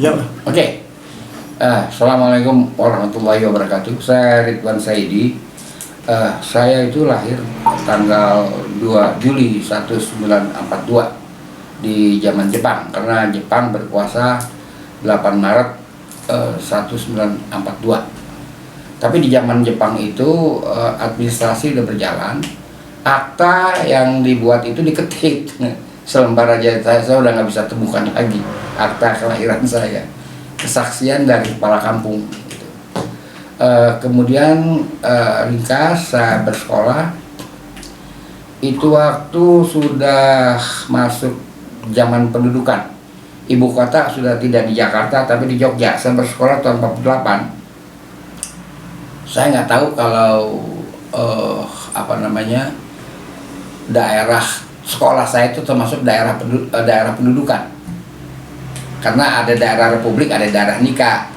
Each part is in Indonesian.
Ya, Oke. Assalamualaikum warahmatullahi wabarakatuh. Saya Ridwan Saidi. Saya itu lahir tanggal 2 Juli 1942 di zaman Jepang, karena Jepang berkuasa 8 Maret 1942. Tapi di zaman Jepang itu administrasi udah berjalan. Akta yang dibuat itu diketik. Selembar aja saya udah nggak bisa temukan lagi akta kelahiran saya, kesaksian dari kepala kampung gitu. Kemudian ringkas, saya bersekolah itu waktu sudah masuk zaman pendudukan. Ibu kota sudah tidak di Jakarta tapi di Jogja. Saya bersekolah tahun 48. Saya nggak tahu kalau daerah sekolah saya itu termasuk daerah pendudukan, karena ada daerah republik, ada daerah nikah.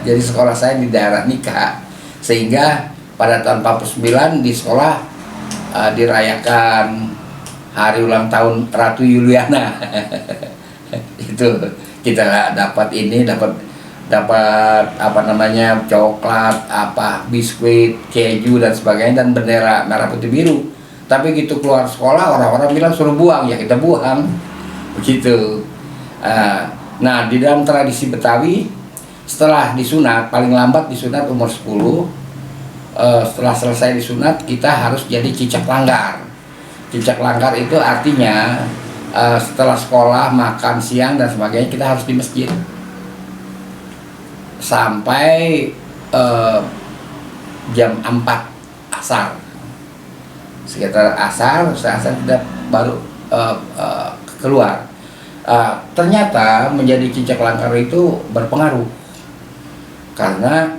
Jadi sekolah saya di daerah nikah, sehingga pada tahun 49 di sekolah dirayakan hari ulang tahun Ratu Yuliana. Itu kita dapat coklat, biskuit, keju dan sebagainya, dan bendera merah putih biru. Tapi gitu keluar sekolah, orang-orang bilang suruh buang, ya kita buang begitu. Nah, di dalam tradisi Betawi, setelah disunat, paling lambat disunat umur 10, setelah selesai disunat kita harus jadi cicak langgar. Cicak langgar itu artinya setelah sekolah, makan siang dan sebagainya, kita harus di masjid sampai jam 4 asar. Sekitar asar tidak baru keluar. Ternyata menjadi cicak langgar itu berpengaruh, karena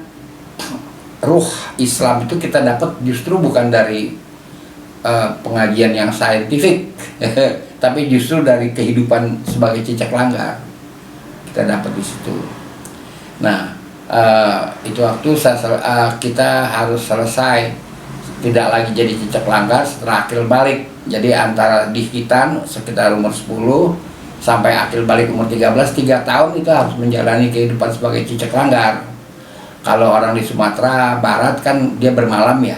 ruh Islam itu kita dapat justru bukan dari pengajian yang saintifik, tapi justru dari kehidupan sebagai cicak langgar kita dapat di situ. Nah, itu waktu kita harus selesai, tidak lagi jadi cicak langgar setelah akil balik. Jadi antara dihitan sekitar umur 10 sampai akil balik umur 13, 3 tahun itu harus menjalani kehidupan sebagai cicak langgar. Kalau orang di Sumatera Barat kan dia bermalam ya,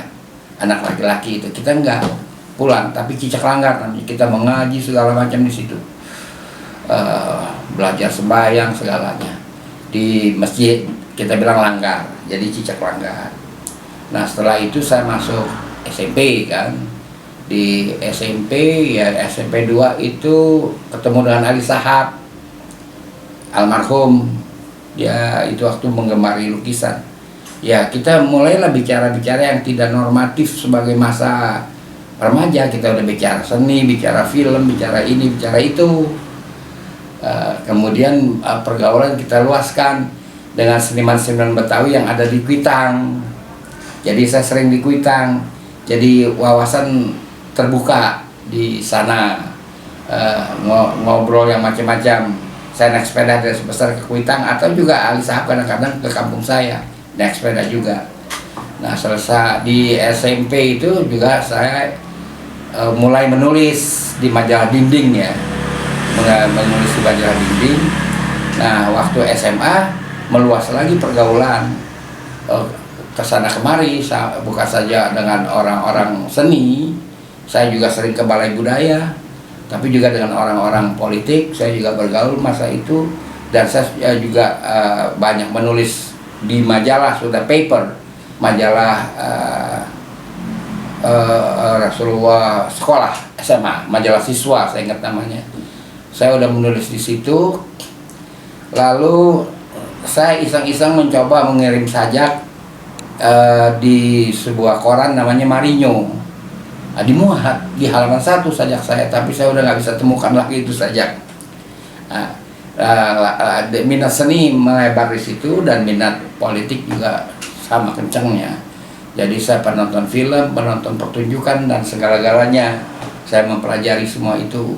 anak laki-laki itu. Kita enggak, pulang, tapi cicak langgar namanya. Kita mengaji segala macam di situ, belajar sembahyang segalanya di masjid. Kita bilang langgar, jadi cicak langgar. Nah, setelah itu saya masuk SMP kan. Di SMP ya, SMP 2 itu ketemu dengan Ali Sahab almarhum. Ya, itu waktu menggemari lukisan. Ya, kita mulailah bicara-bicara yang tidak normatif sebagai masa remaja. Kita udah bicara seni, bicara film, bicara ini, bicara itu. Kemudian pergaulan kita luaskan dengan seniman-seniman Betawi yang ada di Kuitang. Jadi saya sering di Kuitang, jadi wawasan terbuka di sana, ngobrol yang macam-macam. Saya naik sepeda dari sebesar ke Kuitang, atau juga Ali Sahab kadang-kadang ke kampung saya naik sepeda juga. Nah, selesai di SMP itu juga saya mulai menulis di majalah dinding ya, mulai menulis di majalah dinding. Nah, waktu SMA meluas lagi pergaulan, kesana kemari, bukan saja dengan orang-orang seni, saya juga sering ke balai budaya, tapi juga dengan orang-orang politik. Saya juga bergaul masa itu, dan saya juga banyak menulis di majalah, sudah paper, majalah Rasulullah sekolah SMA, majalah siswa saya ingat namanya. Saya udah menulis di situ. Lalu saya iseng-iseng mencoba mengirim sajak di sebuah koran namanya Marinho. Dimuat di halaman 1 sajak saya, tapi saya udah nggak bisa temukan lagi itu sajak. Minat seni melebar di situ, dan minat politik juga sama kencangnya. Jadi saya penonton film, penonton pertunjukan, dan segala-galanya saya mempelajari semua itu.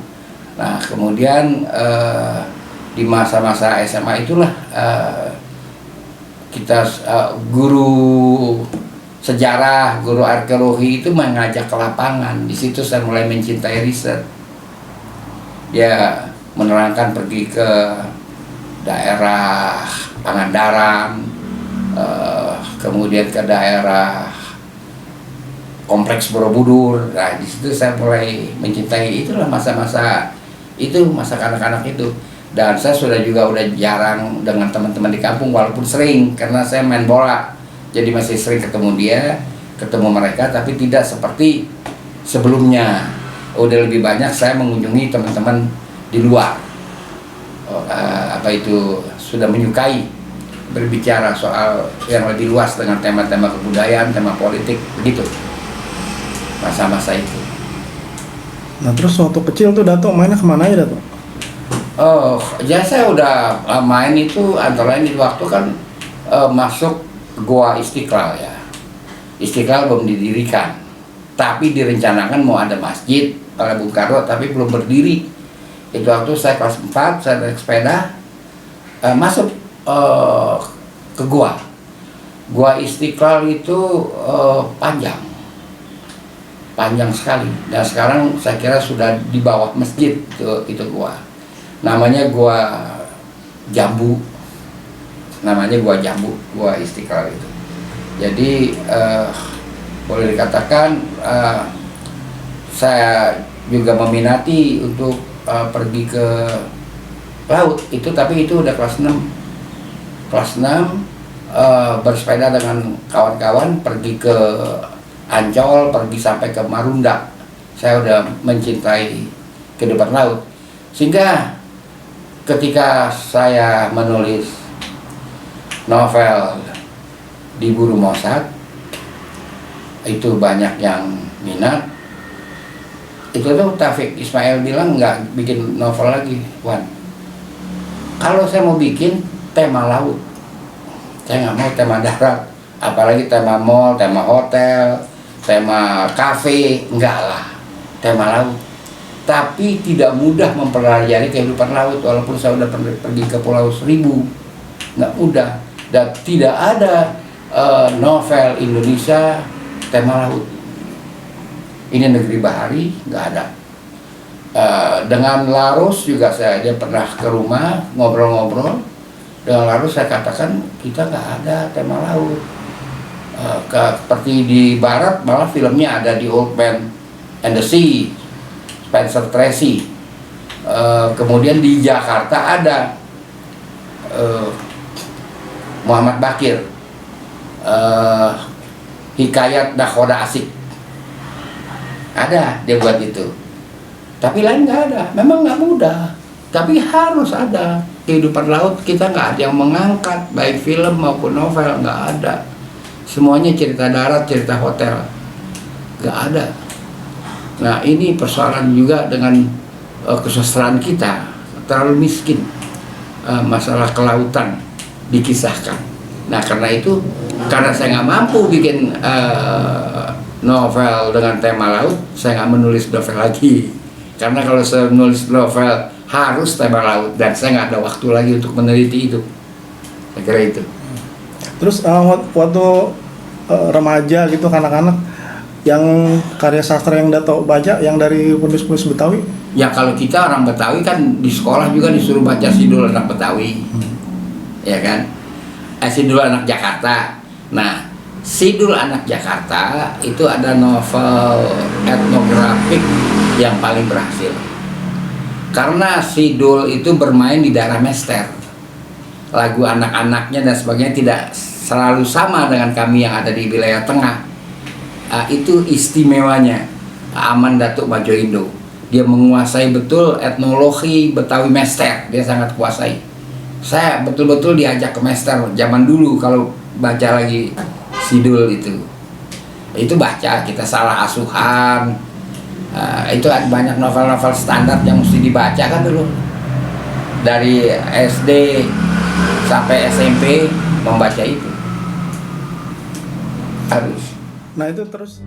Nah, kemudian di masa-masa SMA itulah kita guru sejarah, guru arkeologi itu mengajak ke lapangan. Di situ saya mulai mencintai riset. Dia menerangkan pergi ke daerah Pangandaran, kemudian ke daerah Kompleks Borobudur. Nah di situ saya mulai mencintai, itulah masa-masa itu, masa kanak-kanak itu. Dan saya udah jarang dengan teman-teman di kampung, walaupun sering karena saya main bola, jadi masih sering ketemu mereka, tapi tidak seperti sebelumnya. Udah lebih banyak saya mengunjungi teman-teman di luar, sudah menyukai berbicara soal yang lebih luas dengan tema-tema kebudayaan, tema politik, begitu masa-masa itu. Nah terus waktu kecil tuh Dato mainnya kemana aja Dato? Oh, ya saya udah main itu antara lain di waktu kan masuk Goa Istiqlal ya. Istiqlal belum didirikan, tapi direncanakan mau ada masjid oleh Bung Karno, tapi belum berdiri. Itu waktu saya kelas 4, saya naik sepeda masuk ke Goa. Goa Istiqlal itu panjang sekali. Dan sekarang saya kira sudah di bawah masjid itu Goa. Namanya Goa Jambu. Goa Istiqlal itu. Jadi boleh dikatakan saya juga meminati untuk pergi ke laut itu, tapi itu udah kelas 6 bersepeda dengan kawan-kawan pergi ke Ancol, pergi sampai ke Marunda. Saya udah mencintai kehidupan laut, sehingga ketika saya menulis novel di Buru Mosak itu banyak yang minat. Itu tuh Taufik Ismail bilang nggak bikin novel lagi, Wan. Kalau saya mau bikin tema laut, saya nggak mau tema darat, apalagi tema mall, tema hotel, tema kafe, enggak lah, tema laut. Tapi tidak mudah mempelajari kehidupan laut, walaupun saya udah pergi ke Pulau Seribu, nggak mudah. Dan tidak ada novel Indonesia tema laut. Ini Negeri Bahari nggak ada. Dengan Larus juga dia pernah ke rumah ngobrol-ngobrol. Dengan Larus saya katakan kita nggak ada tema laut. Seperti di Barat malah filmnya ada di Old Man and the Sea, Spencer Tracy. Kemudian di Jakarta ada Muhammad Bakir, Hikayat Nakhoda Asik. Ada dia buat itu, tapi lain nggak ada. Memang nggak mudah, tapi harus ada. Kehidupan laut kita nggak ada yang mengangkat, baik film maupun novel, nggak ada. Semuanya cerita darat, cerita hotel, nggak ada. Nah ini persoalan juga dengan kesusahan kita, terlalu miskin. Masalah kelautan dikisahkan. Nah karena itu, karena saya nggak mampu bikin novel dengan tema laut, saya nggak menulis novel lagi. Karena kalau saya menulis novel harus tema laut, dan saya nggak ada waktu lagi untuk meneliti itu. Saya kira itu. Terus waktu remaja gitu, anak-anak yang karya sastra yang Dato baca, yang dari penulis-penulis Betawi? Ya kalau kita orang Betawi kan di sekolah juga disuruh baca Sidul Anak Betawi, ya kan? Sidul Anak Jakarta. Nah, Sidul Anak Jakarta itu ada novel etnografik yang paling berhasil. Karena Sidul itu bermain di daerah Mester. Lagu anak-anaknya dan sebagainya tidak selalu sama dengan kami yang ada di wilayah tengah. Itu istimewanya Aman Datuk Majoindo. Dia menguasai betul etnologi Betawi Mester. Dia sangat kuasai. Saya betul-betul diajak ke Mester zaman dulu kalau baca lagi Sidul itu baca, kita salah asuhan. Itu banyak novel-novel standar yang mesti dibaca kan dulu, dari SD sampai SMP membaca itu harus. Nah itu terus